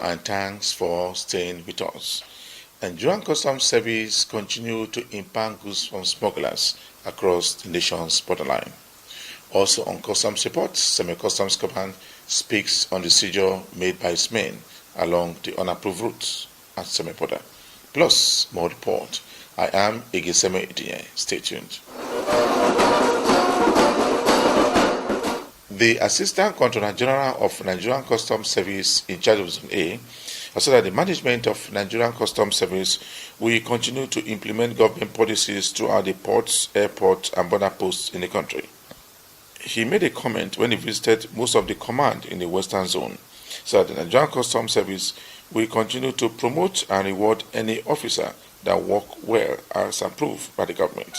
and thanks for staying with us. Nigerian Customs Service continue to impound goods from smugglers across the nation's borderline. Also on customs reports, Semi-Customs Command speaks on the seizure made by its men along the unapproved routes at Semi-Border. Plus, more report. I am Igeseme Idinye. Stay tuned. The Assistant Controller General of Nigerian Customs Service in charge of Zone A has said that the management of Nigerian Customs Service will continue to implement government policies throughout the ports, airports, and border posts in the country. He made a comment when he visited most of the command in the Western Zone, so that the Nigerian Customs Service will continue to promote and reward any officer that work well as approved by the government.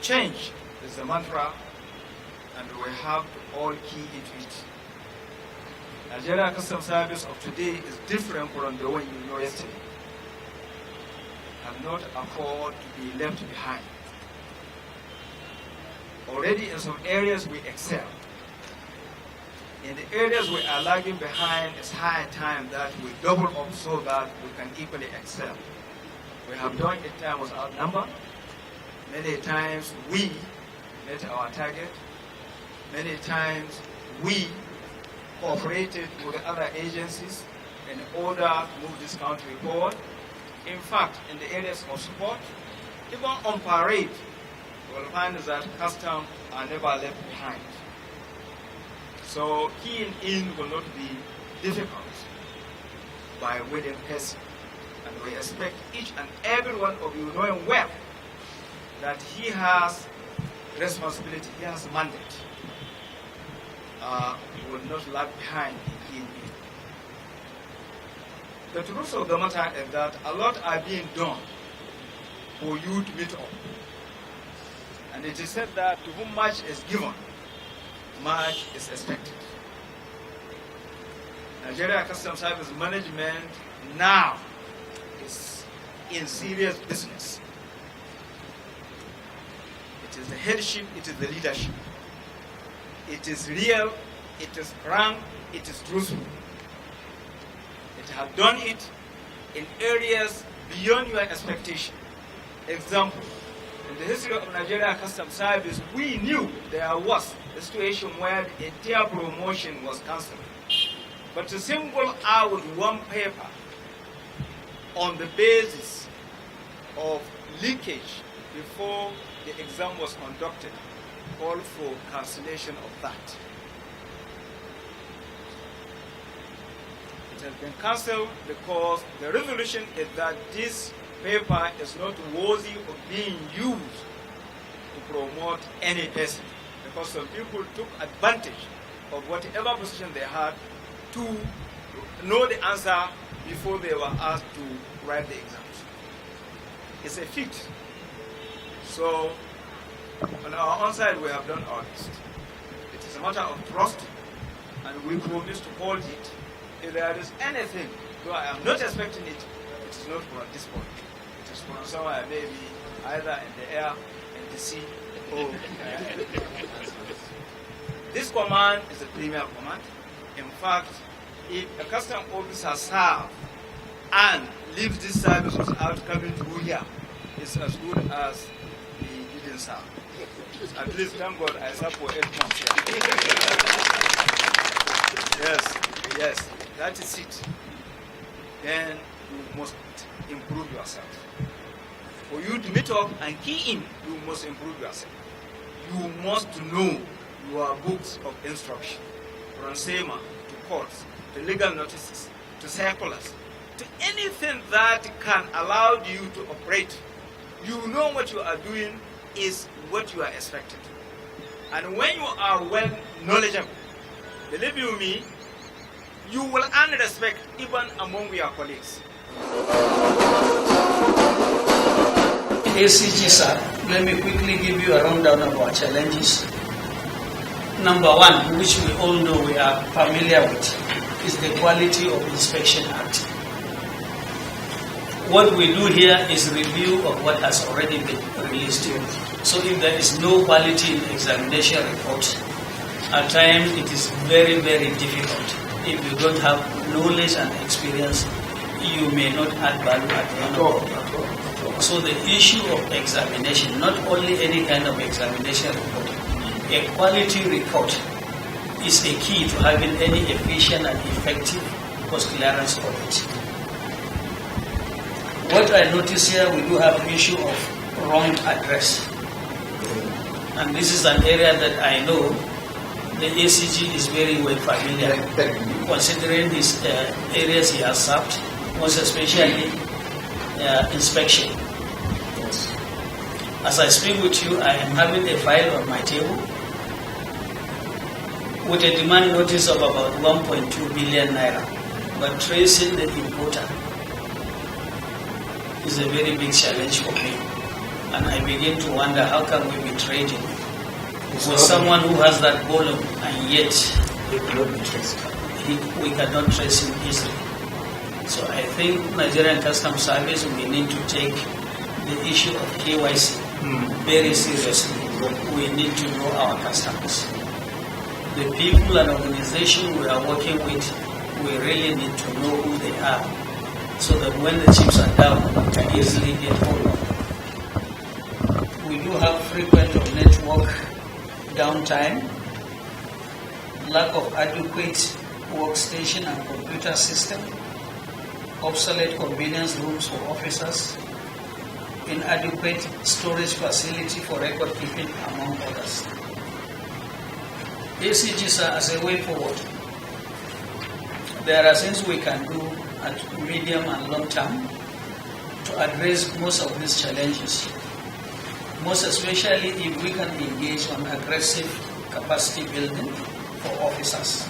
Change is the mantra, and we have to all key into it. Nigeria Customs Service of today is different from the one you know yesterday. Cannot afford to be left behind. Already in some areas we excel. In the areas we are lagging behind, it's high time that we double up so that we can equally excel. We have done it time without number. Many times we met our target. Many times we cooperated with the other agencies in order to move this country forward. In fact, in the areas of support, even on parade, you will find that customs are never left behind. So keying in will not be difficult by willing person. And we expect each and every one of you knowing well that he has responsibility, he has mandate. He will not lag behind in keying in. The truth of the matter is that a lot are being done for you to meet up. And it is said that to whom much is given, much is expected. Nigeria Customs Service management now is in serious business. It is the headship, it is the leadership. It is real, it is frank, it is truthful. It has done it in areas beyond your expectation. Example, in the history of Nigeria Customs Service, we knew there was a situation where the entire promotion was cancelled. But to single out one paper on the basis of leakage before the exam was conducted called for cancellation of that. It has been cancelled because the resolution is that this paper is not worthy of being used to promote any person, because some people took advantage of whatever position they had to know the answer before they were asked to write the exams. It's a feat. So on our own side, we have done our best. It is a matter of trust, and we promise to hold it. If there is anything, though I am not expecting it, it is not for this point. It is from somewhere, maybe either in the air, in the sea, or this command is a premier command. In fact, if a custom officer serves and leaves this service without coming to here, it's as good as he didn't serve. At least, thank God, I served for 8 months here. Yes, that is it. Then you must improve yourself. For you to meet up and key in, you must improve yourself. You must know your books of instruction, from SEMA to courts, to legal notices, to circulars, to anything that can allow you to operate. You know what you are doing is what you are expected. And when you are well knowledgeable, believe you me, you will earn respect even among your colleagues. ACG, sir, let me quickly give you a rundown of our challenges. Number one, which we all know we are familiar with, is the Quality of Inspection Act. What we do here is review of what has already been released to you. So if there is no quality in examination report, at times it is very, very difficult. If you don't have knowledge and experience, you may not add value at the end of it. So the issue of examination, not only any kind of examination report, a quality report is a key to having any efficient and effective post-clearance audit. What I notice here, we do have issue of wrong address. And this is an area that I know the ACG is very well familiar, considering these areas he has served, most especially inspection. Yes. As I speak with you, I am having a file on my table with a demand notice of about 1.2 billion naira, but tracing the importer is a very big challenge for me. And I begin to wonder, how can we be trading with someone who has that volume and yet we cannot trace him easily? So I think Nigerian Customs Service, we need to take the issue of KYC very seriously. We need to know our customers. The people and organizations we are working with, we really need to know who they are, so that when the chips are down, we can easily get hold of them. We do have frequent network downtime, lack of adequate workstation and computer system, obsolete convenience rooms for officers, inadequate storage facility for record keeping, among others. ACGs are as a way forward. There are things we can do at medium and long term to address most of these challenges, most especially if we can engage on aggressive capacity building for officers.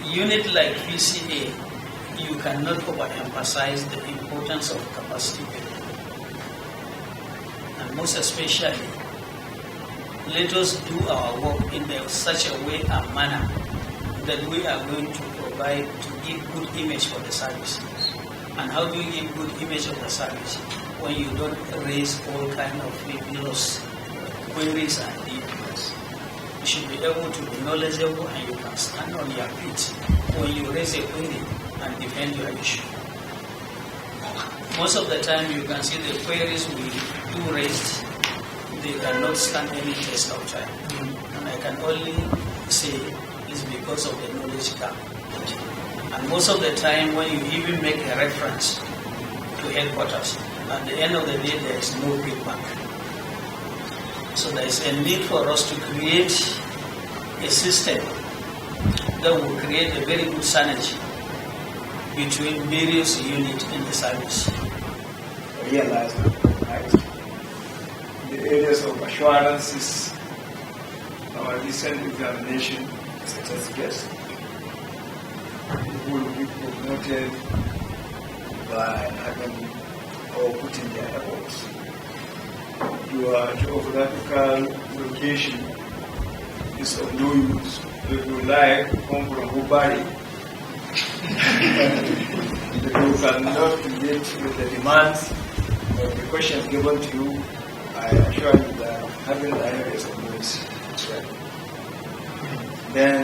Unit like PCA, you cannot overemphasize the importance of capacity building. And most especially, let us do our work in such a way and manner that we are going to provide to give good image for the service. And how do you give good image of the service? When you don't raise all kind of frivolous queries and details. You should be able to be knowledgeable and you can stand on your feet when you raise a query and defend your issue. Most of the time you can see the queries we do raise, they cannot stand any test of time. And I can only say it's because of the knowledge gap. And most of the time when you even make a reference to headquarters, at the end of the day there is no feedback. So there is a need for us to create a system that will create a very good synergy between various units in the service. Realize that, right? The areas of assurances, our recent examination certificates, people will be promoted by having or putting their efforts. Your geographical location is of no use. If you like, come from Hubari. You cannot relate with the demands of the questions given to you. I assure you that having the is a bonus as well. Then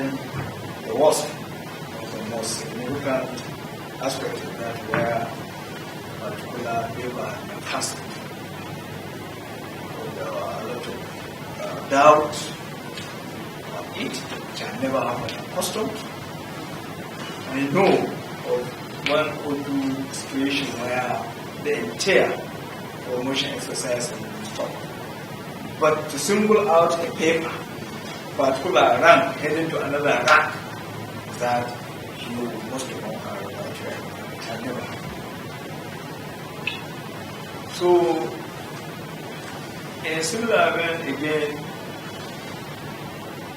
the worst, the most significant aspect of that where particular labor and fasting. There were a lot of doubts on it, which I never have been accustomed. I know of one or two situations where the entire promotion exercise has been stopped. But to single out a paper, particular rank heading to another rank, that you must have known how it had never happened. So, in a similar event, again,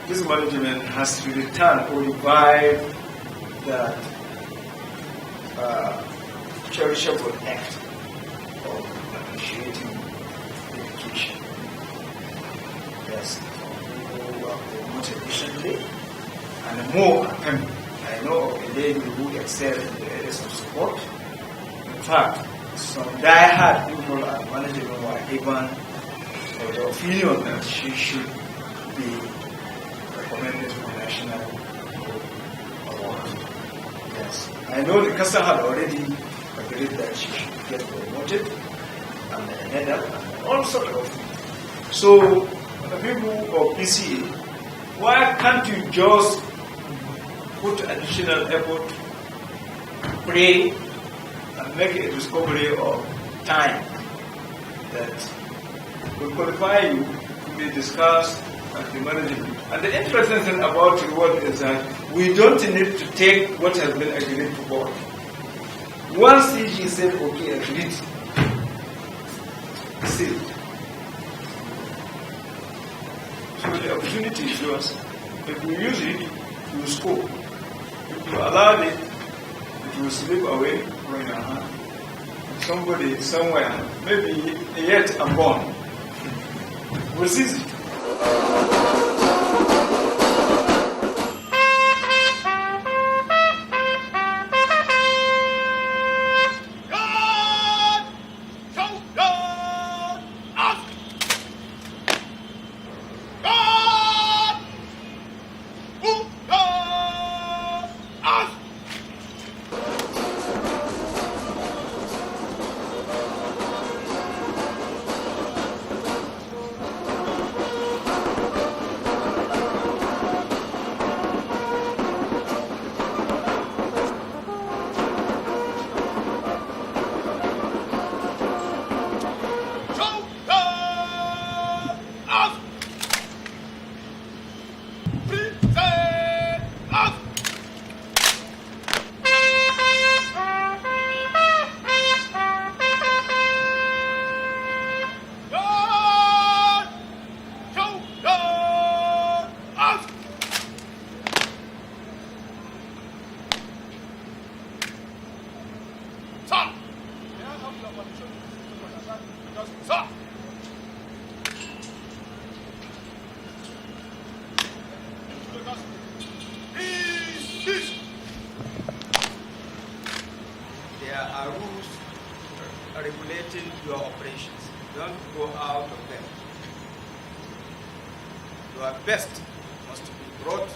this management has to return or revive that cherishable act of appreciating education. Yes, who are promoted recently, and more are coming. I know of a lady who excelled in the areas of support. In fact, some die-hard people at management were even of the opinion that she should be recommended for national award. Yes. I know the council had already agreed that she should get promoted and head up and all sorts of things. So, the people of PCA, why can't you just put additional effort, pray, and make a discovery of time that will qualify you to be discussed at the management? And the interesting thing about reward is that we don't need to take what has been agreed to board. Once he said, okay, agreed, see. So the opportunity is yours. If you use it, you will score. If you allow it, it will slip away from your hand. Somebody somewhere, maybe yet unborn, will seize it. There are rules regulating your operations. Don't go out of them. Your best must be brought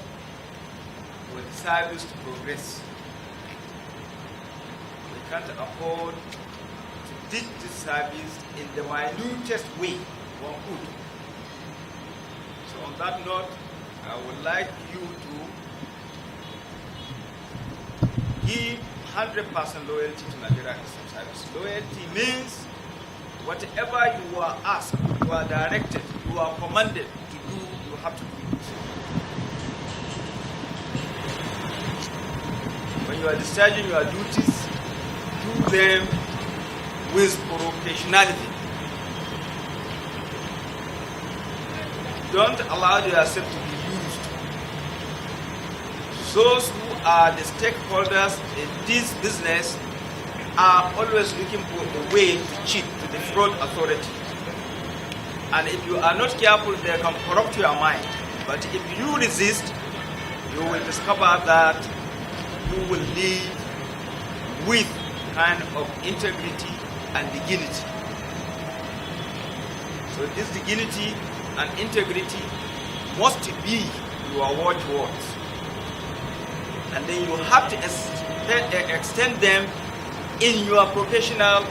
for the service to progress. We can't afford to ditch this service in the minutest way one could. So on that note, I would like you to give 100% loyalty to Nigeria Customs Service. Loyalty means whatever you are asked, you are directed, you are commanded to do, you have to do it. When you are discharging your duties, do them with professionality. Don't allow yourself to be used. Those who are the stakeholders in this business are always looking for a way to cheat, to defraud authority. And if you are not careful, they can corrupt your mind. But if you resist, you will discover that you will live with kind of integrity and dignity. So this dignity and integrity must be your watchwords. And then you have to extend them in your professional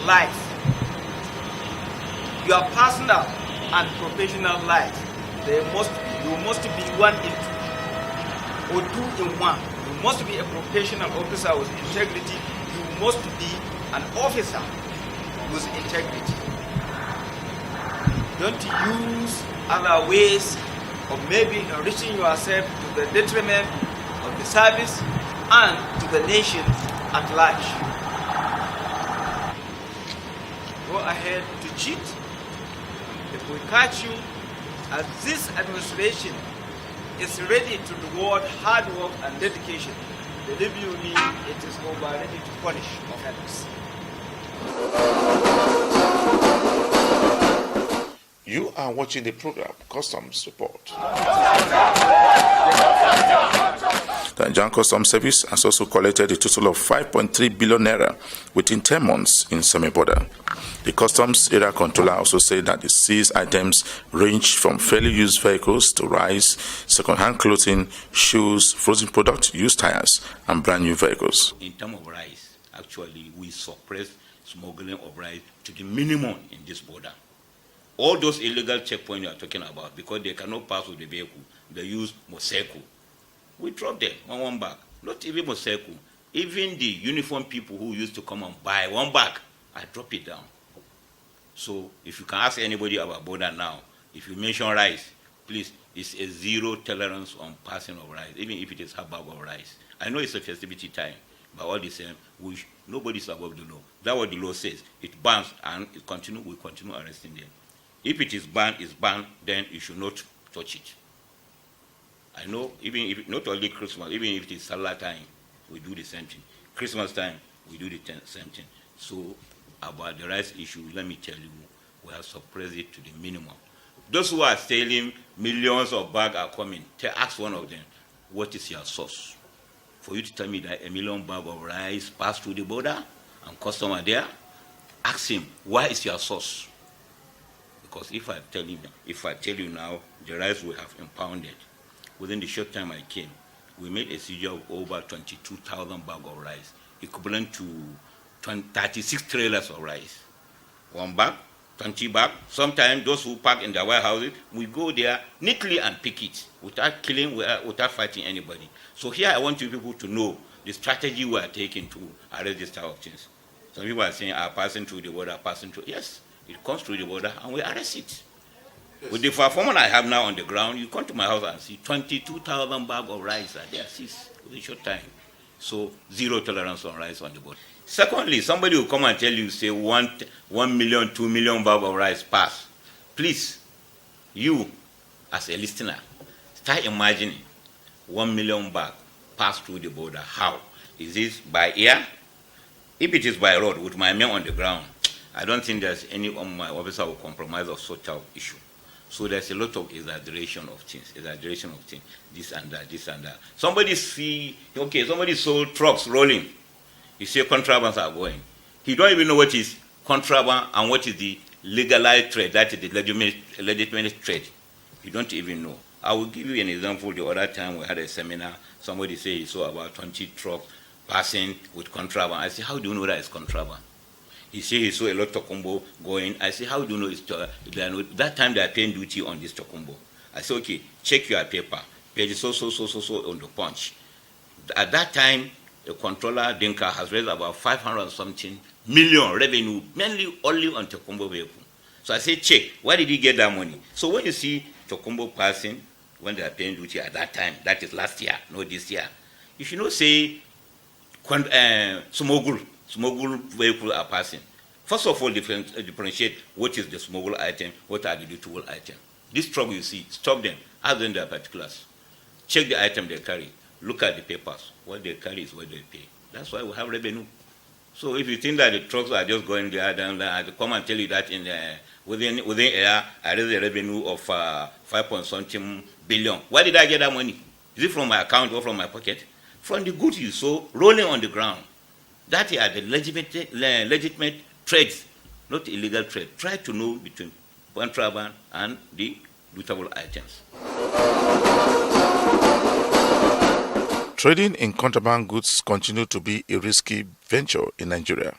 life. Your personal and professional life, you must be one in two, or two in one. You must be a professional officer with integrity. You must be an officer with integrity. Don't use other ways of maybe enriching yourself to the detriment of the service and to the nation at large. Go ahead to cheat. If we catch you, as this administration is ready to reward hard work and dedication, believe you me, it is over ready to punish offenders. You are watching the program Customs Report. The Nigerian Customs Service has also collected a total of 5.3 billion naira within 10 months in semi-border. The Customs Area Controller also said that the seized items range from fairly used vehicles to rice, second-hand clothing, shoes, frozen products, used tires, and brand new vehicles. In terms of rice, actually, we suppress smuggling of rice to the minimum in this border. All those illegal checkpoints you are talking about, because they cannot pass with the vehicle, they use motorcycle. We drop them one bag. Not even motorcycle. Even the uniform people who used to come and buy one bag, I drop it down. So if you can ask anybody about border now, if you mention rice, please, it's a zero tolerance on passing of rice, even if it is half bag of rice. I know it's a festivity time, but all the same, nobody's above the law. That's what the law says. It bans and we continue arresting them. If it is banned, then you should not touch it. I know, even if not only Christmas, even if it is Salah time, we do the same thing. Christmas time, we do the same thing. So about the rice issue, let me tell you, we have suppressed it to the minimum. Those who are stealing millions of bags are coming. Ask one of them, what is your source? For you to tell me that 1 million bags of rice passed through the border and customer there, ask him, why is your source? Because if I tell you now, the rice we have impounded, within the short time I came, we made a seizure of over 22,000 bags of rice, equivalent to 36 trailers of rice. One bag, 20 bags. Sometimes those who park in their warehouses, we go there neatly and pick it without killing, without fighting anybody. So here I want you people to know the strategy we are taking to arrest this type of things. Some people are saying, passing through the border, passing through. Yes, it comes through the border and we arrest it. Yes. With the performance I have now on the ground, you come to my house and see 22,000 bags of rice are there seized within a short time. So zero tolerance on rice on the border. Secondly, somebody will come and tell you, say 1 million, 2 million bags of rice pass. Please, you as a listener, start imagining 1 million bags pass through the border. How? Is this by air? If it is by road with my men on the ground, I don't think there's any of my officer will compromise of such an issue. So there's a lot of exaggeration of things, this and that. Somebody saw trucks rolling. He say contrabands are going. He don't even know what is contraband and what is the legalized trade, that is the legitimate trade. You don't even know. I will give you an example. The other time we had a seminar, somebody said he saw about 20 trucks passing with contraband. I said, how do you know that it's contraband? He said he saw a lot of Tokumbo going. I said, how do you know it's that time they are paying duty on this Tokumbo? I said, okay, check your paper. Page so on the punch. At that time, the controller, Dinka, has raised about 500-something million revenue, mainly only on Tokumbo vehicle. So I said, check, where did he get that money? So when you see Tokumbo passing, when they are paying duty at that time, that is last year, not this year, you should not say smuggle vehicles are passing. First of all, differentiate what is the smuggle item, what are the dutable items. This truck you see, stop them, ask them their particulars. Check the item they carry, look at the papers. What they carry is what they pay. That's why we have revenue. So if you think that the trucks are just going there, then I come and tell you that within a year, I raised a revenue of 5.something billion. Where did I get that money? Is it from my account or from my pocket? From the goods you saw rolling on the ground. that are the legitimate trades, not illegal trade. Try to know between contraband and the lootable items. Trading in contraband goods continue to be a risky venture in Nigeria.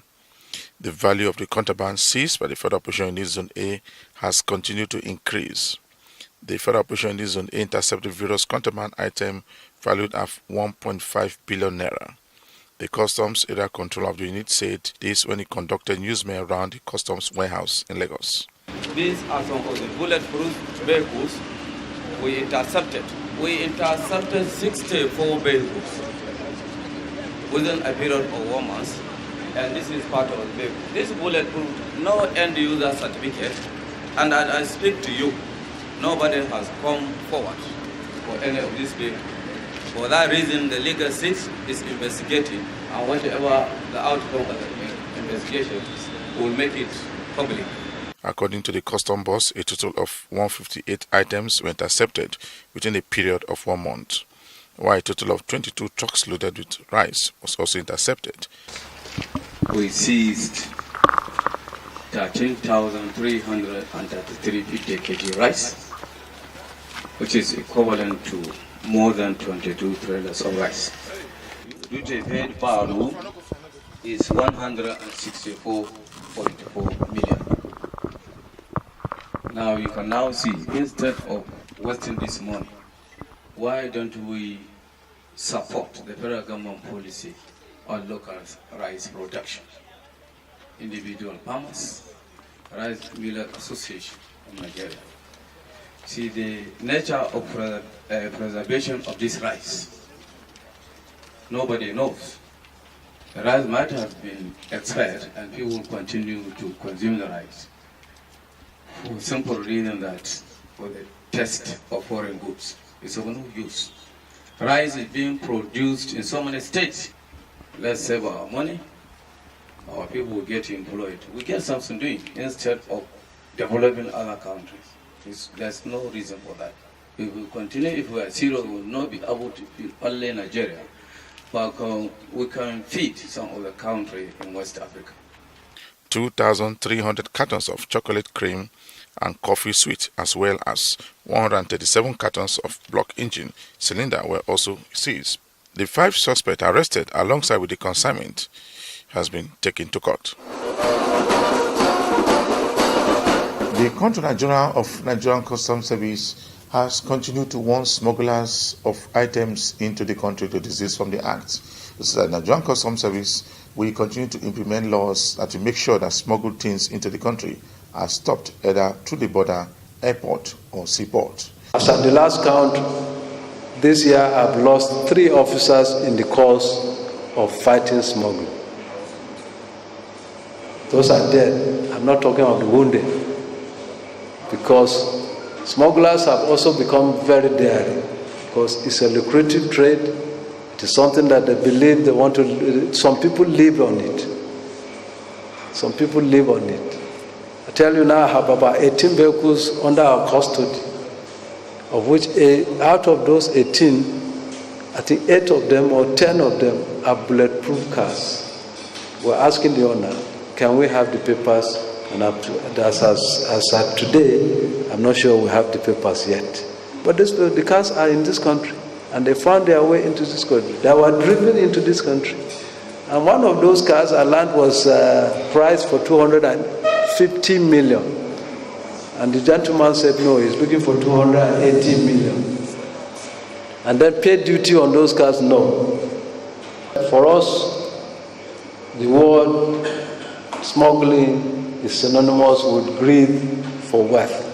The value of the contraband seized by the Federal Operation Unit Zone A has continued to increase. The Federal Operation Unit Zone A intercepted various contraband items valued at 1.5 billion naira. The Customs Area Control of the unit said this when it conducted newsmen around the customs warehouse in Lagos. These are some of the bulletproof vehicles we intercepted. We intercepted 64 vehicles within a period of 1 month, and this is part of the vehicle. This bulletproof, no end user certificate, and as I speak to you, nobody has come forward for any of these vehicles. For that reason, the legal six is investigating, and whatever the outcome of the investigation will make it public. According to the custom boss, a total of 158 items were intercepted within a period of 1 month, while a total of 22 trucks loaded with rice was also intercepted. We seized 13,333 50 kg rice, which is equivalent to more than 22 trailers of rice. Duty paid value is 164.4 million. Now you can now see, instead of wasting this money, why don't we support the federal government policy on local rice production? Individual farmers, Rice Millers Association of Nigeria. See, the nature of preservation of this rice, nobody knows. The rice might have been expired and people will continue to consume the rice for the simple reason that for the taste of foreign goods is of no use. Rice is being produced in so many states. Let's save our money, our people will get employed. We get something doing instead of developing other countries. There's no reason for that. If we continue, if we are serious, we will not be able to feed only Nigeria, but we can feed some of the countries in West Africa. 2,300 cartons of chocolate cream and coffee sweet, as well as 137 cartons of block engine cylinder were also seized. The 5 suspects arrested alongside with the consignment has been taken to court. The Controller General of Nigerian Customs Service has continued to warn smugglers of items into the country to desist from the act. So that Nigerian Customs Service will continue to implement laws that will make sure that smuggled things into the country are stopped either through the border, airport, or seaport. As at the last count, this year I've lost 3 officers in the course of fighting smuggling. Those are dead. I'm not talking of the wounded, because smugglers have also become very daring, because it's a lucrative trade. It is something that they believe they want to. Some people live on it. Some people live on it. I tell you now, I have about 18 vehicles under our custody, of which out of those 18, I think 8 of them or 10 of them are bulletproof cars. We're asking the owner, can we have the papers? And as at today, I'm not sure we have the papers yet. But the cars are in this country, and they found their way into this country. They were driven into this country. And one of those cars I learned was priced for 250 million. And the gentleman said, no, he's looking for 280 million. And then paid duty on those cars, no. For us, the word smuggling is synonymous with greed for wealth.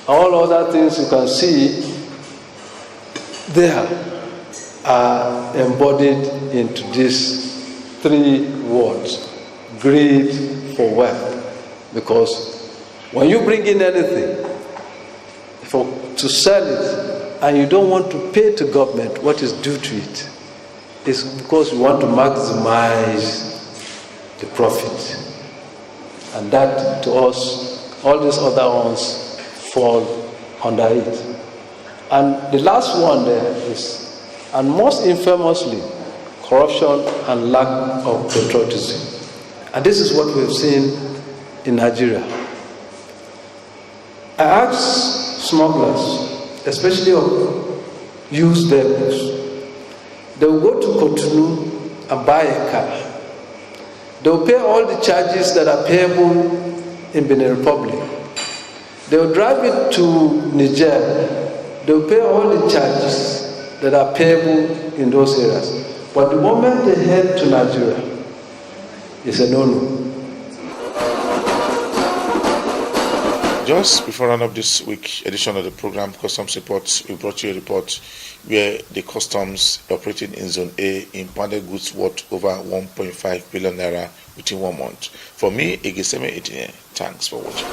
All other things you can see there are embodied into these 3 words: greed for wealth. Because when you bring in anything to sell it and you don't want to pay to government what is due to it, it's because you want to maximize the profit. And that, to us, all these other ones fall under it. And the last one there is, and most infamously, corruption and lack of patriotism. And this is what we've seen in Nigeria. I asked smugglers, especially of used vehicles, they will go to Cotonou and buy a car. They will pay all the charges that are payable in Benin Republic. They will drive it to Niger. They will pay all the charges that are payable in those areas. But the moment they head to Nigeria, it's a no-no. Just before round up this week edition of the program Customs Reports, we brought you a report where the customs operating in Zone A impounded goods worth over 1.5 billion naira within 1 month. For me, Igeseme Etine, thanks for watching.